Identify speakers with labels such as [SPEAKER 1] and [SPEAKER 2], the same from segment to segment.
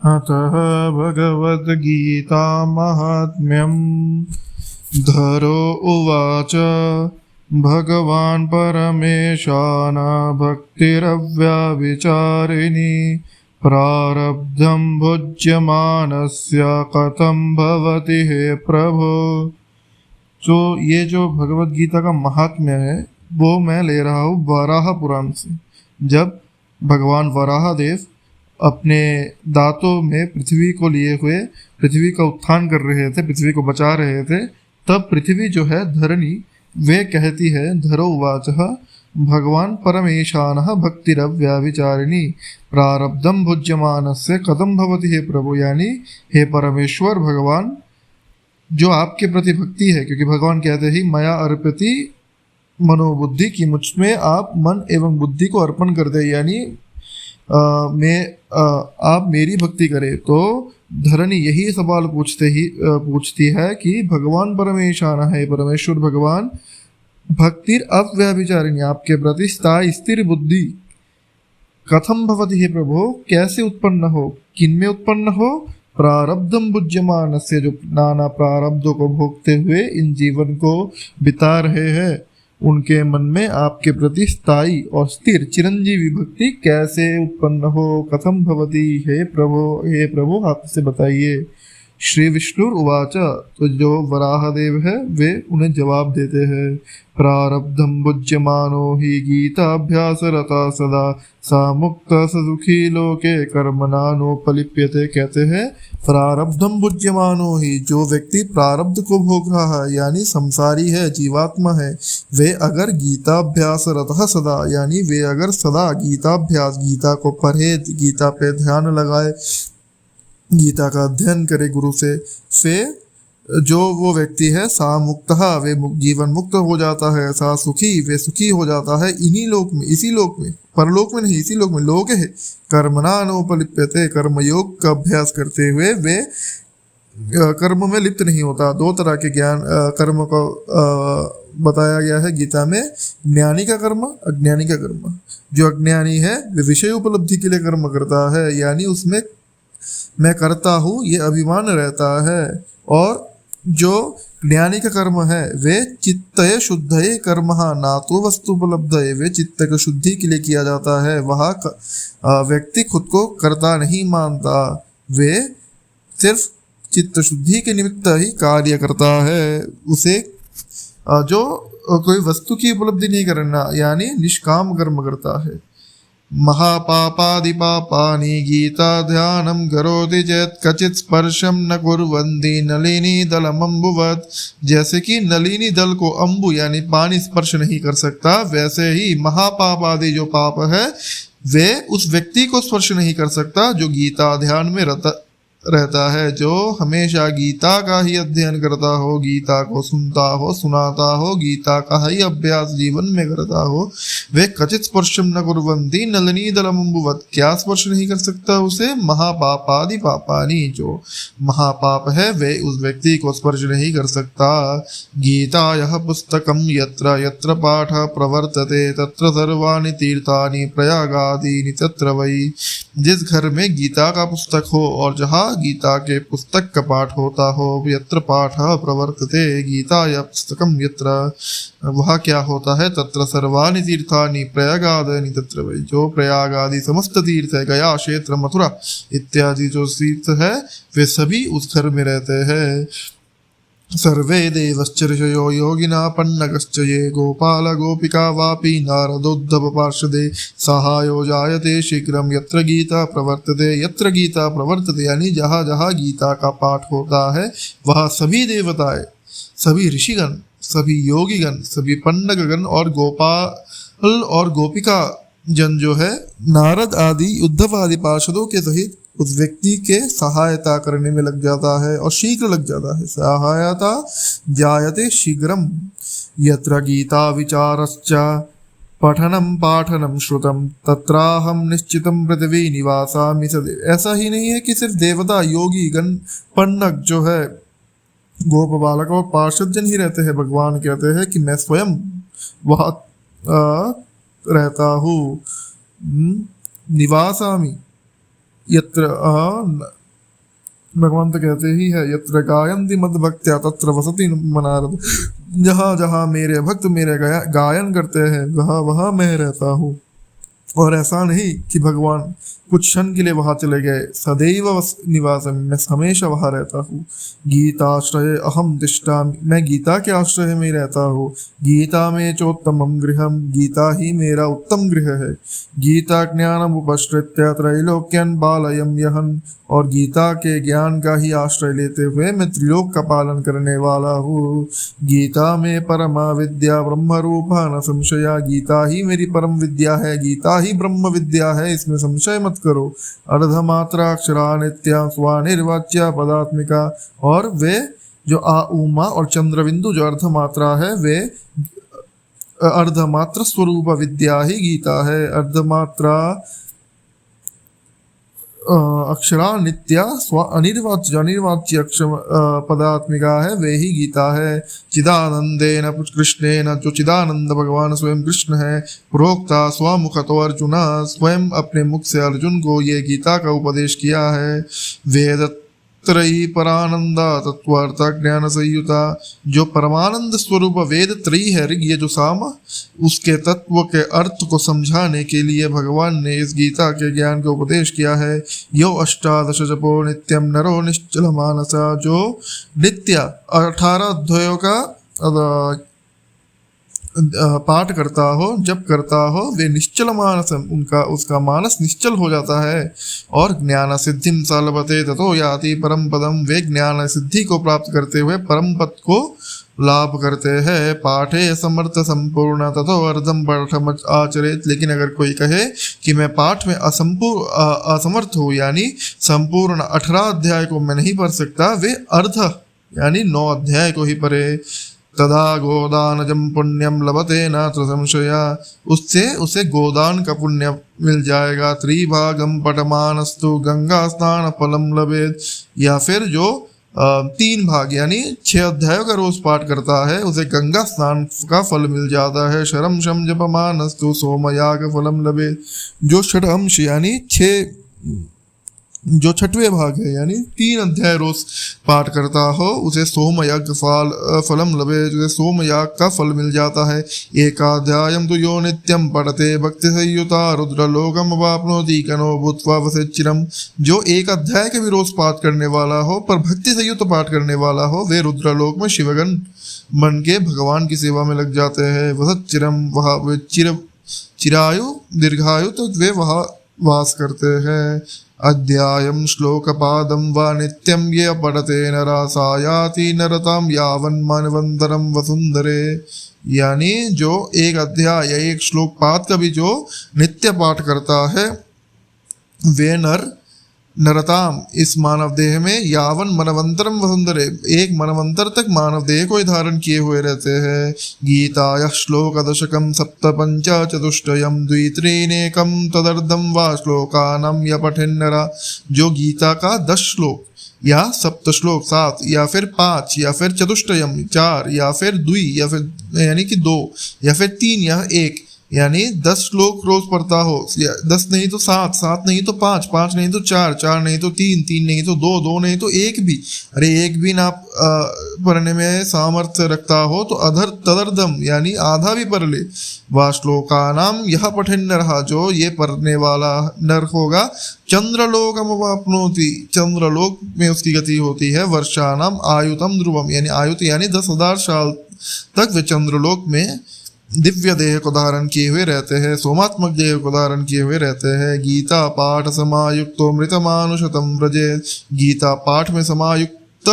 [SPEAKER 1] अतः भगवद्गीता माहात्म्यम्। धरो उवाच भगवान् परमेशान भक्तिरव्यभिचारिणी प्रारब्धं भुज्यमानस्य कथं भवति हे प्रभो। तो ये जो भगवत गीता का महात्म्य है वो मैं ले रहा हूँ वराह पुराण से। जब भगवान वराह देव अपने दांतों में पृथ्वी को लिए हुए पृथ्वी का उत्थान कर रहे थे, पृथ्वी को बचा रहे थे, तब पृथ्वी जो है धरणी वे कहती है, धरो उवाच भगवान परमेशानः भक्तिरव्यभिचारिणी प्रारब्धम भुज्यमानस्य कथम भवति हे प्रभु। यानी हे परमेश्वर भगवान, जो आपके प्रति भक्ति है, क्योंकि भगवान कहते ही मया अर्पति मनोबुद्धि की, मुझमें आप मन एवं बुद्धि को अर्पण कर दे, यानी आप मेरी भक्ति करें। तो धरणी यही सवाल पूछती है कि भगवान परमेशान है, परमेश्वर भगवान भक्तिर अव्यभिचारिणी, आपके प्रति स्थायी स्थिर बुद्धि कथम भवति हे प्रभो, कैसे उत्पन्न हो, किनमें उत्पन्न हो, प्रारब्धम बुज्यमान से, जो नाना प्रारब्धों को भोगते हुए इन जीवन को बिता रहे हैं, उनके मन में आपके प्रति स्थायी और स्थिर चिरंजीवी भक्ति कैसे उत्पन्न हो, कथम भवति हे प्रभु आपसे बताइए। श्री विष्णु उवाच, तो जो वराहदेव है वे उन्हें जवाब देते हैं, प्रारब्धम भुज्यमानो हि गीताभ्यास रता सदा सा मुक्त सुखी लोके कर्मणा नोपलिप्यते। कहते हैं प्रारब्धम भुज्यमानो ही, जो व्यक्ति प्रारब्ध को भोग रहा है यानी संसारी है, जीवात्मा है, वे अगर गीताभ्यास रतः सदा, यानी वे अगर सदा गीताभ्यास, गीता को पढ़े, गीता पे ध्यान लगाए, गीता का अध्ययन करे गुरु से जो वो व्यक्ति है सा मुक्तः, वे जीवन मुक्त हो जाता है, सा सुखी, वे सुखी हो जाता है, इन्हीं लोक में, इसी लोक में, परलोक में नहीं, इसी लोक में, लोक है कर्मणा नोपलिप्यते, कर्म योग का अभ्यास करते हुए वे कर्म में लिप्त नहीं होता। दो तरह के ज्ञान कर्म को बताया गया है गीता में, ज्ञानी का कर्म, अज्ञानी का कर्म। जो अज्ञानी है वे विषय उपलब्धि के लिए कर्म करता है, यानी उसमें मैं करता हूँ ये अभिमान रहता है, और जो ज्ञानी का कर्म है वे चित्तय शुद्धये कर्मः ना तो वस्तु उपलब्धये, वे चित्त की शुद्धि के लिए किया जाता है, वह व्यक्ति खुद को कर्ता नहीं मानता, वे सिर्फ चित्त शुद्धि के निमित्त ही कार्य करता है, उसे जो कोई वस्तु की उपलब्धि नहीं करना, यानी निष्काम कर्म करता है। महापापादि पापानि गीता ध्यानं करोति चेत् क्वचित् स्पर्शं न कुर्वन्ति नलिनी दलमम्बुवत्। जैसे कि नलिनी दल को अम्बु यानी पानी स्पर्श नहीं कर सकता, वैसे ही महापापादि जो पाप है वे उस व्यक्ति को स्पर्श नहीं कर सकता जो गीता ध्यान में रहता है, जो हमेशा गीता का ही अध्ययन करता हो, गीता को सुनता हो, सुनाता हो, गीता का ही अभ्यास जीवन में करता हो, वे क्वचित् स्पर्शम न कुर्वन्ति नलिनी दलमम्बुवत्। क्या स्पर्श नहीं कर सकता उसे? महापापादि पापानि, जो महापाप है वे उस व्यक्ति को स्पर्श नहीं कर सकता। गीता यह पुस्तकम यत्र यत्र पाठ प्रवर्तते तत्र सर्वाणि तीर्थानि प्रयागादीनि तत्र वै। जिस घर में गीता का पुस्तक हो और जहाँ गीता के पुस्तक का पाठ होता हो, यत्र पाठ प्रवर्तते, गीता या पुस्तकम यत्र, वह क्या होता है, तत्र सर्वाणि तीर्थानि प्रयागादीनि तत्र वै। जो प्रयाग आदि समस्त तीर्थ है, गया क्षेत्र मथुरा इत्यादि जो तीर्थ है वे सभी उस घर में रहते हैं। सर्वे देवश्च ऋषयो योगिना पन्नगश्च ये गोपाल गोपिका वापी नारदोद्धव पार्षदे सहायो जायते शीघ्रम यत्र गीता प्रवर्तते। यत्र गीता प्रवर्तते यानी जहाँ जहाँ गीता का पाठ होता है वहाँ सभी देवताएं, सभी ऋषिगण, सभी योगीगण, सभी पन्नगगण और गोपाल और गोपिका जन जो है नारद आदि उद्धव आदि पार्षदों के सहित उस व्यक्ति के सहायता करने में लग जाता है और शीघ्र लग जाता है। सहायता जायते शीघ्रम। यत्र गीता विचारश्च पठनम पाठनम श्रुतम तत्राहम निश्चितम पृथ्वी निवासामि सदैव। ऐसा ही नहीं है कि सिर्फ देवता, योगी गण, पन्नग जो है गोप बालक और पार्षद जन ही रहते हैं। भगवान कहते हैं कि मैं स्वयं वहाँ रहता हूँ। निवासामि यत्र भगवान तो कहते ही है, यत्र गायन्ति मद भक्त्या तत्र वसति मनारद। जहाँ जहाँ मेरे भक्त मेरे गायन करते हैं वहाँ वहाँ मैं रहता हूँ। और ऐसा नहीं कि भगवान कुछ क्षण के लिए वहां चले गए, सदैव निवासम, मैं हमेशा वहां रहता हूँ। गीताश्रय अहम तिष्ठामि, मैं गीता के आश्रय में रहता हूँ। गीता में चोत्तमम गृहम, गीता ही मेरा उत्तम गृह है। गीता ज्ञानम उपश्रित्य त्रैलोक्यन पालयम यहन, और गीता के ज्ञान का ही आश्रय लेते हुए मैं त्रिलोक का पालन करने वाला हूँ। गीता में परमा विद्या ब्रह्म रूपा न संशया, गीता ही मेरी परम विद्या है, गीता ही ब्रह्म विद्या है, इसमें संशय मत करो। अर्धमात्रा अक्षरा नित्या स्वानिर्वाच्या पदात्मिका, और वे जो आ उमा और चंद्रबिंदु जो अर्धमात्रा है वे अर्धमात्र स्वरूप विद्या ही गीता है। अर्धमात्रा अक्षरा नित्या स्व अनिर्वाच्य अनिर्वाच्य अक्षर पदात्मिका है, वे ही गीता है। चिदानंदेन कृष्णेन, जो चिदानंद भगवान स्वयं कृष्ण है, प्रोक्ता स्वमुखतो अर्जुन, स्वयं अपने मुख से अर्जुन को ये गीता का उपदेश किया है। वेद त्रयी परानंदा तत्वार्थ ज्ञान संयुता, जो परमानंद स्वरूप वेद त्रयी है ऋग ये जो साम, उसके तत्व के अर्थ को समझाने के लिए भगवान ने इस गीता के ज्ञान का उपदेश किया है। यो अष्टादश जपो नित्यम नरो निश्चल मानसा, जो नित्य 18 अध्यायों का पाठ करता हो, जप करता हो, वे निश्चल मानस, उनका उसका मानस निश्चल हो जाता है। और ज्ञान सिद्धिम सालभते ततो याति परम पदम, वे ज्ञान सिद्धि को प्राप्त करते हुए परम पद को लाभ करते हैं। पाठे समर्थ संपूर्ण ततो अर्धम पाठम आचरित, लेकिन अगर कोई कहे कि मैं पाठ में असमर्थ हूँ, यानी संपूर्ण 18 अध्याय को मैं नहीं पढ़ सकता, वे अर्ध यानी 9 अध्याय को ही पढ़े। तदा गोदानजम पुण्यम लभते नात्र संशया, उससे उसे गोदान का पुण्य मिल जाएगा। त्रिभागम पटमानस्तु गंगा स्नान फलम लभेत, या फिर जो 3 भाग यानी 6 अध्यायों का रोज पाठ करता है उसे गंगा स्नान का फल मिल जाता है। शरम शम जपमानस्तु सोमयाग फलम लभेत, जो षडंश यानी 6वें भाग है यानी 3 अध्याय रोज पाठ करता हो उसे सोमयाग फलम लभे, उसे सोमयाग का फल मिल जाता है। एकाध्यायम तो यो नित्यम पढ़ते भक्ति संयुता रुद्रलोकम वाप्नोति कनो भूत्वा वसेच्चिरम, जो 1 अध्याय के भी रोज पाठ करने वाला हो पर भक्ति संयुक्त पाठ करने वाला हो, वे रुद्रलोक में शिवगण मन के भगवान की सेवा में लग जाते हैं। वसच्चिरम, वह वे चिरायु दीर्घायु तक वे वहाँ वास करते हैं। अध्यायम श्लोकपादम व नित्यम ये पढ़ते नरासायाति नरताम यावन मनवंतरम वसुंधरे, यानी जो 1 अध्याय या 1 श्लोक पाद का भी जो नित्य पाठ करता है वे नरताम इस मानव देह में, यावन मनवंतरम वसुंधरे, 1 मनवंतर तक मानव देह को धारण किए हुए रहते हैं। गीताया श्लोक दशकम सप्त पंच चतुष्टयम द्वित्रीनेकम तदर्धम वा श्लोकानम या पठेन्नरा, जो गीता का 10 श्लोक या सप्त श्लोक 7 या फिर 5 या फिर चतुष्टयम 4 या फिर द्वि या फिर यानी कि 2 या फिर 3 या 1 यानी 10 श्लोक रोज पढ़ता हो, 10 नहीं तो 7, 7 नहीं तो 5, 5 नहीं तो 4, 4 नहीं तो 3, 3 नहीं तो 2, 2 नहीं तो 1 भी, अरे 1 भी ना पढ़ने में सामर्थ्य रखता हो तो तदर्धम यानी आधा भी पढ़ ले। वा श्लोका नाम यह पठन रहा, जो ये पढ़ने वाला नर होगा चंद्रलोकम वाप्नोति, चंद्रलोक में उसकी गति होती है। वर्षा नाम आयुतम ध्रुवम, यानी आयुत यानी 10,000 साल तक वे चंद्रलोक में दिव्य देह को धारण किए हुए रहते हैं, सोमात्मक देह को धारण किए हुए रहते हैं। गीता पाठ समायुक्तो मृतमानुषतम व्रजे, गीता पाठ में समायुक्त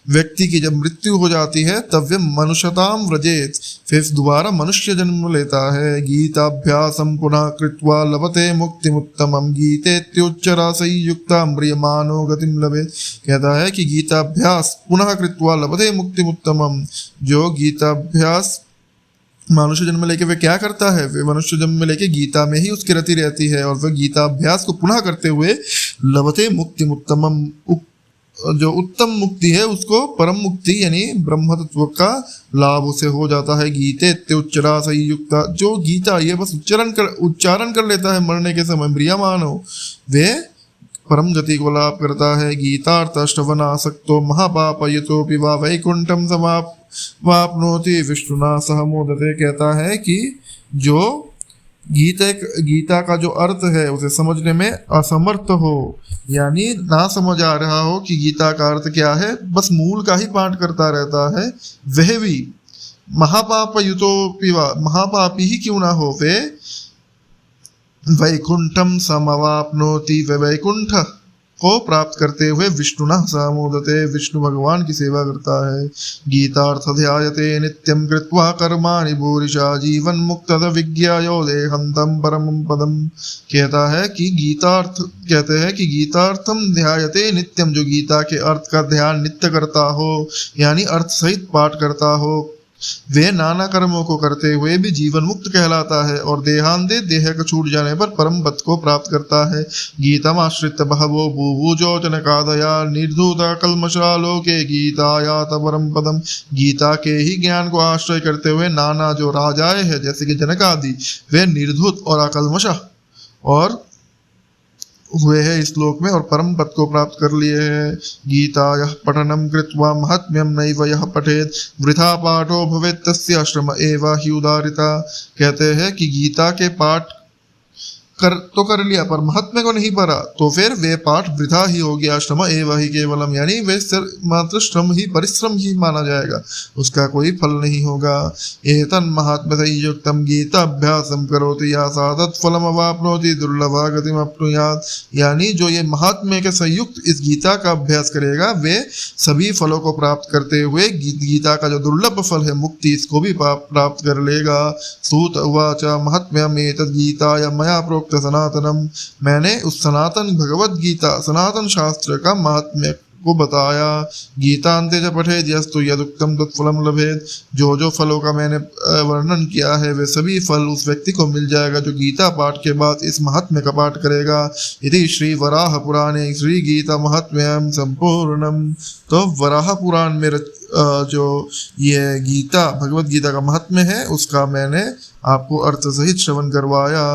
[SPEAKER 1] व्यक्ति की जब मृत्यु हो जाती है तब वे मनुष्यताम व्रजेत, फिर दोबारा मनुष्य जन्म लेता है। गीताभ्यासम पुनः कृत्वा लभते मुक्तिमुत्तमम गीतेत्युच्चरा संयुक्ता म्रियमानो गतिम लभेत, कहता है कि गीताभ्यास पुनः कृत्वा लभते मुक्तिमुत्तमम, जो गीताभ्यास मनुष्य जन्म लेके वे क्या करता है, वे मनुष्य जन्म लेके गीता में ही उसकी रति रहती है और वह गीता अभ्यास को पुनः करते हुए लभते मुक्ति उत्तमम, जो उत्तम मुक्ति है उसको परम मुक्ति यानी ब्रह्म तत्व का लाभ उसे हो जाता है। गीते उच्चरा संयुक्ता, जो गीता ये बस उच्चारण कर लेता है मरने के समय, म्रियमानो वे परम गति को लाभ करता है। गीतार्थ श्रवणासक्तो महापापयुतोऽपि वा वैकुंठम समाप्नोति विष्णुना सह मोदते। कहता है कि जो गीता का जो अर्थ है उसे समझने में असमर्थ हो, यानी ना समझ आ रहा हो कि गीता का अर्थ क्या है, बस मूल का ही पाठ करता रहता है, वह भी महापापयुतोऽपि वा, महापापी ही क्यों ना हो वे, वैकुंठम समवाप्नोति, वे वैकुंठ को प्राप्त करते हुए विष्णुना सह मोदते, विष्णु भगवान की सेवा करता है। गीतार्थ ध्यायते नित्यं कृत्वा कर्माणि भूरिशा जीवन मुक्त विज्ञायो देहंतम परमं पदम। कहता है कि गीतार्थ, कहते हैं कि गीतार्थम ध्यायते नित्यम, जो गीता के अर्थ का ध्यान नित्य करता हो, यानी अर्थ सहित पाठ करता हो, वे नाना कर्मों को करते हुए भी जीवन मुक्त कहलाता है और देहांते, देह को छूट जाने पर परम पद को प्राप्त करता है। गीतम आश्रित बहवो भूभुजो जनकादया निर्धूता कल्मषालोके गीतायात परम पदम। गीता के ही ज्ञान को आश्रय करते हुए नाना जो राजाएं हैं जैसे कि जनक आदि, वे निर्धूत और अकल्मषा और हुए हैं इस श्लोक में और परम पद को प्राप्त कर लिए हैं। गीता यह पठनम कृत्वा महात्म्यम नैव यह पठेत वृथा पाठो भवेत् तस्य श्रम एव हि उदारिता। कहते हैं कि गीता के पाठ कर लिया पर महात्म्य को नहीं पढ़ा तो फिर वे पाठ वृथा ही हो गया, श्रम एव ही केवलम, यानी वे मात्र श्रम ही, परिश्रम ही माना जाएगा, उसका कोई फल नहीं होगा। एतन् महात्म्य युक्तम गीता अभ्यासम करोति या सादत फलम अवाप्नोति दुर्लभा गतिम अप्नुयात्। यानी जो ये महात्म्य के संयुक्त इस गीता का अभ्यास करेगा वे सभी फलों को प्राप्त करते हुए गीता का जो दुर्लभ फल है मुक्ति, इसको भी प्राप्त कर लेगा। सूत उवाच महात्म्यम एतद् गीताया मया प्रोक्त सनातनम, मैंने उस सनातन भगवत गीता, सनातन शास्त्र का महात्म्य को बताया। गीतांते च पठेत् यस्तु यदुक्तम तत्फलम लभेत्, जो फलों का मैंने वर्णन किया है वे सभी फल उस व्यक्ति को मिल जाएगा जो गीता पाठ के बाद इस महात्म्य का पाठ करेगा। इति श्री वराह पुराणे श्री गीता महात्म्यम संपूर्णम। तो वराह पुराण में जो ये गीता, भगवत गीता का महात्म्य है उसका मैंने आपको अर्थ सहित श्रवण करवाया।